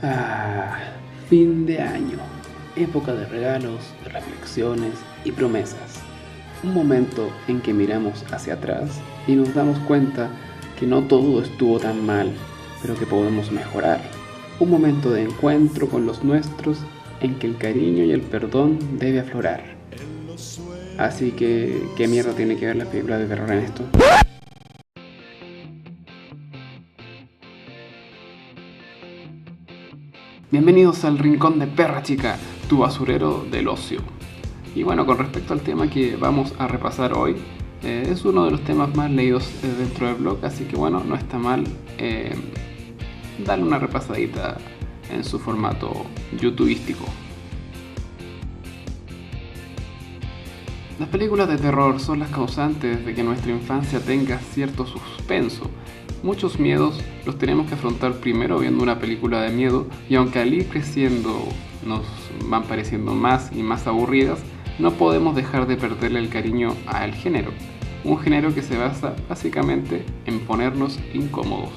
Ah, fin de año, época de regalos, reflexiones y promesas. Un momento en que miramos hacia atrás y nos damos cuenta que no todo estuvo tan mal, pero que podemos mejorar. Un momento de encuentro con los nuestros en que el cariño y el perdón debe aflorar. Así que, ¿qué mierda tiene que ver la película de terror en esto? Bienvenidos al Rincón de Perra Chica, tu basurero del ocio. Y bueno, con respecto al tema que vamos a repasar hoy, es uno de los temas más leídos dentro del blog, así que bueno, no está mal darle una repasadita en su formato youtubístico. Las películas de terror son las causantes de que nuestra infancia tenga cierto suspenso. Muchos miedos los tenemos que afrontar primero viendo una película de miedo, y aunque al ir creciendo nos van pareciendo más y más aburridas, no podemos dejar de perderle el cariño al género. Un género que se basa básicamente en ponernos incómodos.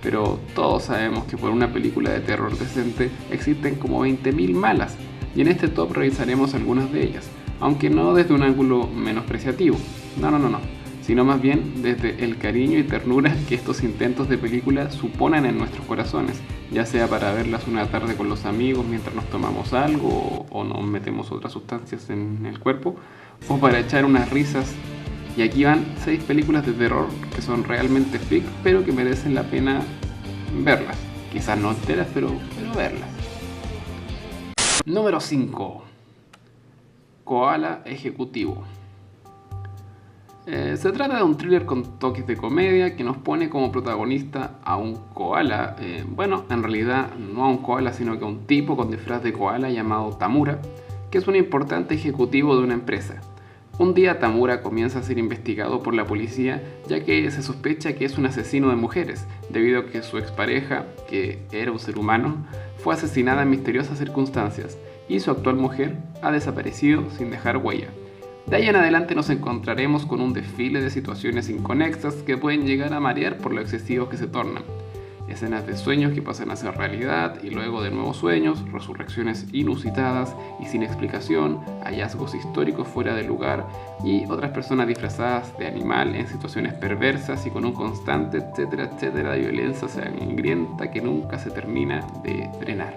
Pero todos sabemos que por una película de terror decente existen como 20.000 malas, y en este top revisaremos algunas de ellas, aunque no desde un ángulo menospreciativo, no, sino más bien desde el cariño y ternura que estos intentos de película suponen en nuestros corazones, ya sea para verlas una tarde con los amigos mientras nos tomamos algo o nos metemos otras sustancias en el cuerpo, o para echar unas risas. Y aquí van 6 películas de terror que son realmente freak, pero que merecen la pena verlas. Quizás no enteras, pero verlas. Número 5. Koala Ejecutivo. Se trata de un thriller con toques de comedia que nos pone como protagonista a un koala, bueno, en realidad no a un koala, sino que a un tipo con disfraz de koala llamado Tamura, que es un importante ejecutivo de una empresa. Un día Tamura comienza a ser investigado por la policía, ya que se sospecha que es un asesino de mujeres, debido a que su expareja, que era un ser humano, fue asesinada en misteriosas circunstancias, y su actual mujer ha desaparecido sin dejar huella. De ahí en adelante nos encontraremos con un desfile de situaciones inconexas que pueden llegar a marear por lo excesivos que se tornan. Escenas de sueños que pasan a ser realidad y luego de nuevos sueños, resurrecciones inusitadas y sin explicación, hallazgos históricos fuera de lugar y otras personas disfrazadas de animal en situaciones perversas y con un constante etcétera de violencia sangrienta que nunca se termina de drenar.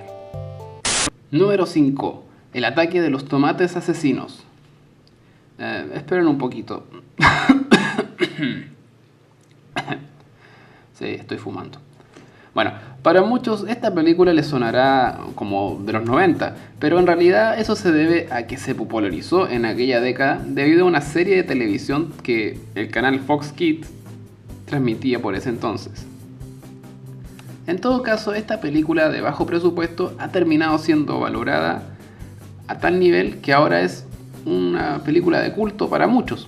Número 5. El ataque de los tomates asesinos. Esperen un poquito. Sí, estoy fumando. Bueno, para muchos esta película les sonará como de los 90, pero en realidad eso se debe a que se popularizó en aquella década debido a una serie de televisión que el canal Fox Kids transmitía por ese entonces. En todo caso, esta película de bajo presupuesto ha terminado siendo valorada a tal nivel que ahora es una película de culto para muchos.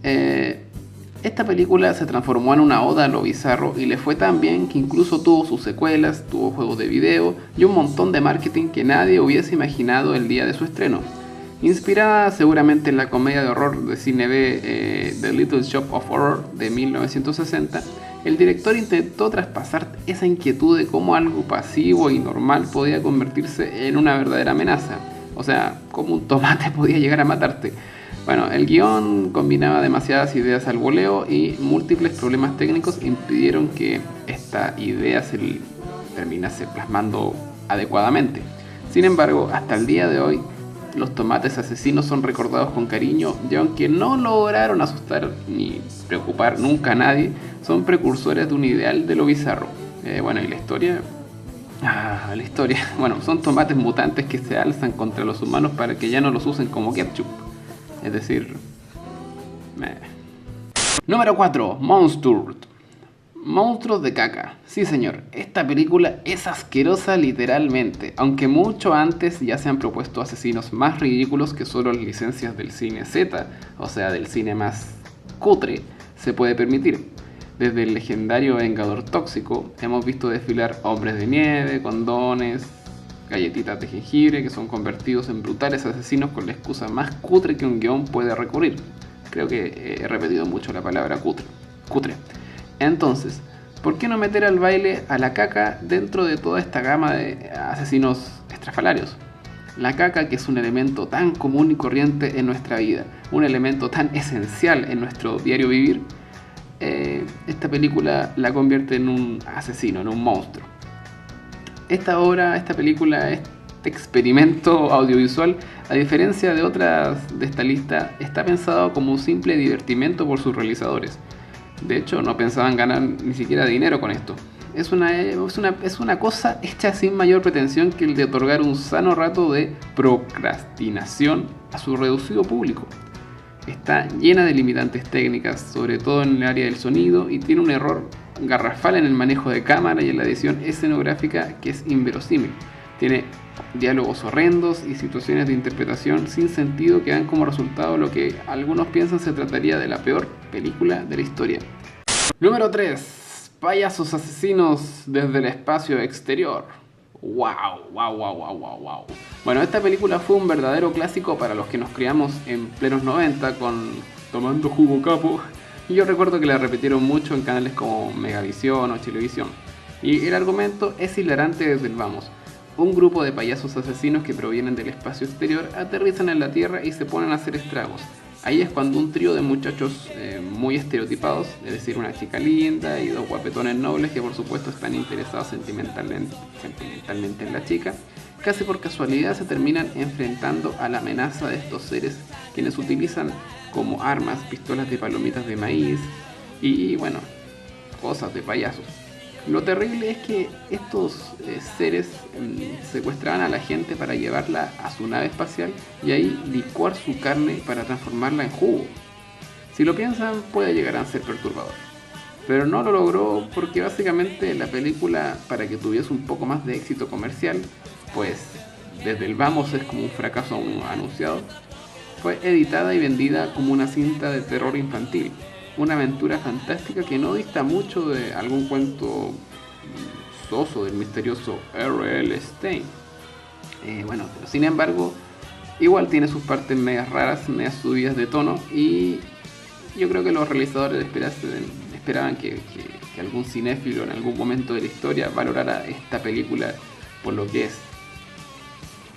Esta película se transformó en una oda a lo bizarro y le fue tan bien que incluso tuvo sus secuelas, tuvo juegos de video y un montón de marketing que nadie hubiese imaginado el día de su estreno. Inspirada seguramente en la comedia de horror de cine B The Little Shop of Horror de 1960, el director intentó traspasar esa inquietud de cómo algo pasivo y normal podía convertirse en una verdadera amenaza. O sea, cómo un tomate podía llegar a matarte. Bueno, el guión combinaba demasiadas ideas al voleo y múltiples problemas técnicos impidieron que esta idea se terminase plasmando adecuadamente. Sin embargo, hasta el día de hoy, los tomates asesinos son recordados con cariño y aunque no lograron asustar ni preocupar nunca a nadie, son precursores de un ideal de lo bizarro. Bueno, y la historia... la historia. Bueno, son tomates mutantes que se alzan contra los humanos para que ya no los usen como ketchup. Es decir... Número 4. Monster. Monstruos de caca. Sí señor, esta película es asquerosa literalmente, aunque mucho antes ya se han propuesto asesinos más ridículos que solo las licencias del cine Z, o sea del cine más cutre, se puede permitir. Desde el legendario Vengador Tóxico hemos visto desfilar hombres de nieve, condones, galletitas de jengibre que son convertidos en brutales asesinos con la excusa más cutre que un guión puede recurrir. Creo que he repetido mucho la palabra cutre. Entonces, ¿Por qué no meter al baile a la caca dentro de toda esta gama de asesinos estrafalarios? La caca, que es un elemento tan común y corriente en nuestra vida, un elemento tan esencial en nuestro diario vivir, esta película la convierte en un asesino, en un monstruo. Esta película, este experimento audiovisual, a diferencia de otras de esta lista, está pensado como un simple divertimento por sus realizadores. De hecho, no pensaban ganar ni siquiera dinero con esto. Es una cosa hecha sin mayor pretensión que el de otorgar un sano rato de procrastinación a su reducido público. Está llena de limitantes técnicas, sobre todo en el área del sonido, y tiene un error garrafal en el manejo de cámara y en la edición escenográfica que es inverosímil. Tiene diálogos horrendos y situaciones de interpretación sin sentido que dan como resultado lo que algunos piensan se trataría de la peor película de la historia. Número 3. Payasos asesinos desde el espacio exterior. Wow. Bueno, esta película fue un verdadero clásico para los que nos criamos en plenos 90 con Tomando Jugo Capo. Y yo recuerdo que la repitieron mucho en canales como Megavisión o Chilevisión. Y el argumento es hilarante desde el vamos. Un grupo de payasos asesinos que provienen del espacio exterior aterrizan en la Tierra y se ponen a hacer estragos. Ahí es cuando un trío de muchachos muy estereotipados, es decir, una chica linda y dos guapetones nobles que por supuesto están interesados sentimentalmente en la chica, casi por casualidad se terminan enfrentando a la amenaza de estos seres, quienes utilizan como armas pistolas de palomitas de maíz y bueno, cosas de payasos. Lo terrible es que estos seres secuestraban a la gente para llevarla a su nave espacial y ahí licuar su carne para transformarla en jugo. Si lo piensan, puede llegar a ser perturbador. Pero no lo logró porque básicamente la película, para que tuviese un poco más de éxito comercial, pues desde el vamos es como un fracaso anunciado, fue editada y vendida como una cinta de terror infantil. Una aventura fantástica que no dista mucho de algún cuento soso del misterioso R.L. Stein. Pero sin embargo, igual tiene sus partes medias raras, medias subidas de tono, y yo creo que los realizadores esperaban que algún cinéfilo en algún momento de la historia valorara esta película por lo que es.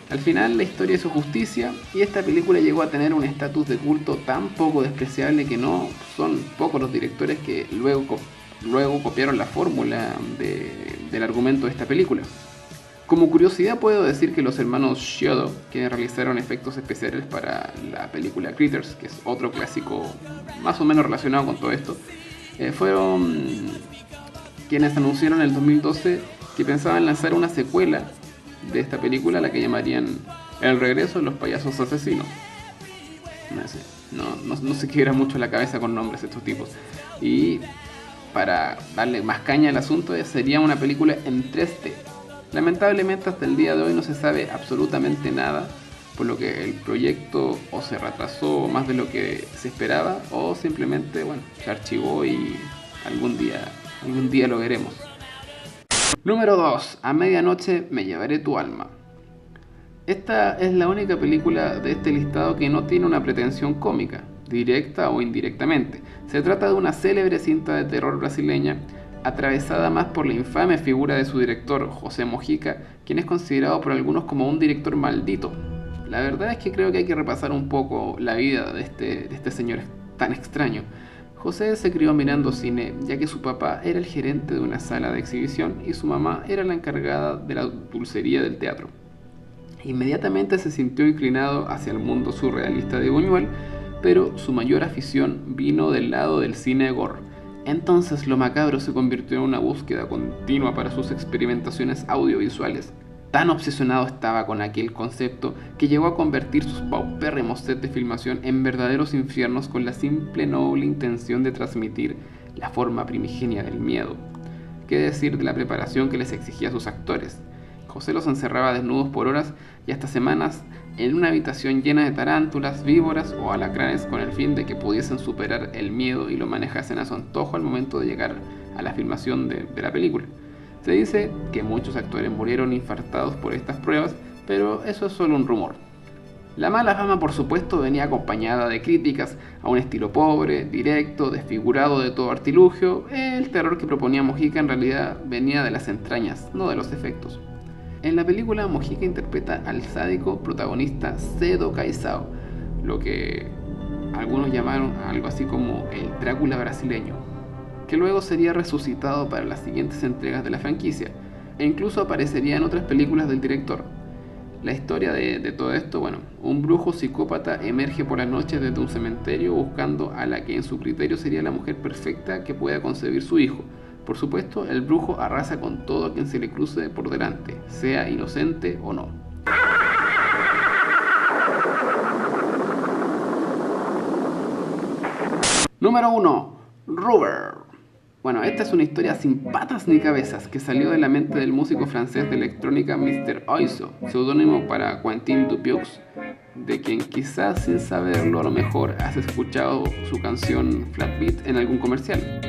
Al final la historia hizo justicia y esta película llegó a tener un estatus de culto tan poco despreciable que no son pocos los directores que luego copiaron la fórmula del argumento de esta película. Como curiosidad puedo decir que los hermanos Chiodo, que realizaron efectos especiales para la película Critters, que es otro clásico más o menos relacionado con todo esto, fueron quienes anunciaron en el 2012 que pensaban lanzar una secuela de esta película, la que llamarían El regreso de los payasos asesinos. No se quiebra mucho la cabeza con nombres de estos tipos. Y para darle más caña al asunto, sería una película en 3D. Lamentablemente hasta el día de hoy no se sabe absolutamente nada, por lo que el proyecto o se retrasó más de lo que se esperaba o simplemente se archivó y algún día lo veremos. Número 2. A medianoche me llevaré tu alma. Esta es la única película de este listado que no tiene una pretensión cómica, directa o indirectamente. Se trata de una célebre cinta de terror brasileña, atravesada más por la infame figura de su director, José Mojica, quien es considerado por algunos como un director maldito. La verdad es que creo que hay que repasar un poco la vida de este señor tan extraño. José se crió mirando cine, ya que su papá era el gerente de una sala de exhibición y su mamá era la encargada de la dulcería del teatro. Inmediatamente se sintió inclinado hacia el mundo surrealista de Buñuel, pero su mayor afición vino del lado del cine gore. Entonces lo macabro se convirtió en una búsqueda continua para sus experimentaciones audiovisuales. Tan obsesionado estaba con aquel concepto que llegó a convertir sus paupérrimos sets de filmación en verdaderos infiernos con la simple noble intención de transmitir la forma primigenia del miedo. ¿Qué decir de la preparación que les exigía a sus actores? José los encerraba desnudos por horas y hasta semanas en una habitación llena de tarántulas, víboras o alacranes con el fin de que pudiesen superar el miedo y lo manejasen a su antojo al momento de llegar a la filmación de la película. Se dice que muchos actores murieron infartados por estas pruebas, pero eso es solo un rumor. La mala fama, por supuesto, venía acompañada de críticas a un estilo pobre, directo, desfigurado de todo artilugio. El terror que proponía Mojica en realidad venía de las entrañas, no de los efectos. En la película, Mojica interpreta al sádico protagonista Sedo Caizao, lo que algunos llamaron algo así como el Drácula brasileño, que luego sería resucitado para las siguientes entregas de la franquicia, e incluso aparecería en otras películas del director. La historia de todo esto, bueno, un brujo psicópata emerge por la noche desde un cementerio buscando a la que en su criterio sería la mujer perfecta que pueda concebir su hijo. Por supuesto, el brujo arrasa con todo a quien se le cruce por delante, sea inocente o no. Número 1. Rubber. Bueno, esta es una historia sin patas ni cabezas que salió de la mente del músico francés de electrónica Mr. Oizo, seudónimo para Quentin Dupieux, de quien quizás sin saberlo a lo mejor has escuchado su canción Flat Beat en algún comercial.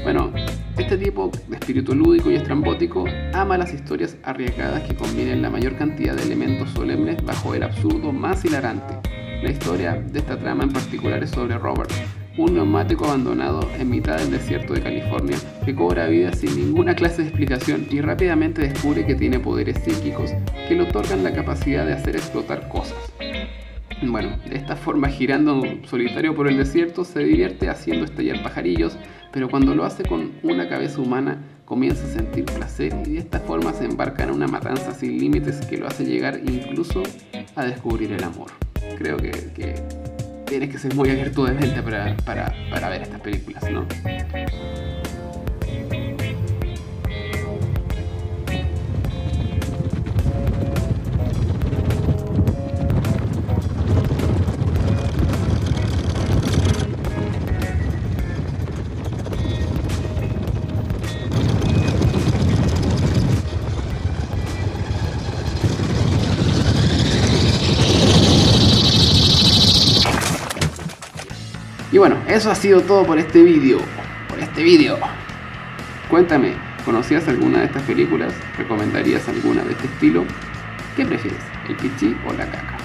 Bueno, este tipo de espíritu lúdico y estrambótico ama las historias arriesgadas que combinen la mayor cantidad de elementos solemnes bajo el absurdo más hilarante. La historia de esta trama en particular es sobre Robert, un neumático abandonado en mitad del desierto de California que cobra vida sin ninguna clase de explicación y rápidamente descubre que tiene poderes psíquicos que le otorgan la capacidad de hacer explotar cosas. Bueno, de esta forma, girando solitario por el desierto, se divierte haciendo estallar pajarillos, pero cuando lo hace con una cabeza humana, comienza a sentir placer y de esta forma se embarca en una matanza sin límites que lo hace llegar incluso a descubrir el amor. Creo que tienes que ser muy abierto de mente para ver estas películas, ¿no? Y bueno, eso ha sido todo por este vídeo. Cuéntame, ¿conocías alguna de estas películas? ¿Recomendarías alguna de este estilo? ¿Qué prefieres, el pichí o la caca?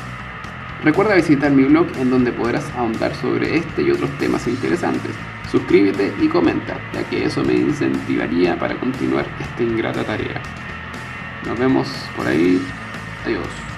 Recuerda visitar mi blog en donde podrás ahondar sobre este y otros temas interesantes. Suscríbete y comenta, ya que eso me incentivaría para continuar esta ingrata tarea. Nos vemos por ahí. Adiós.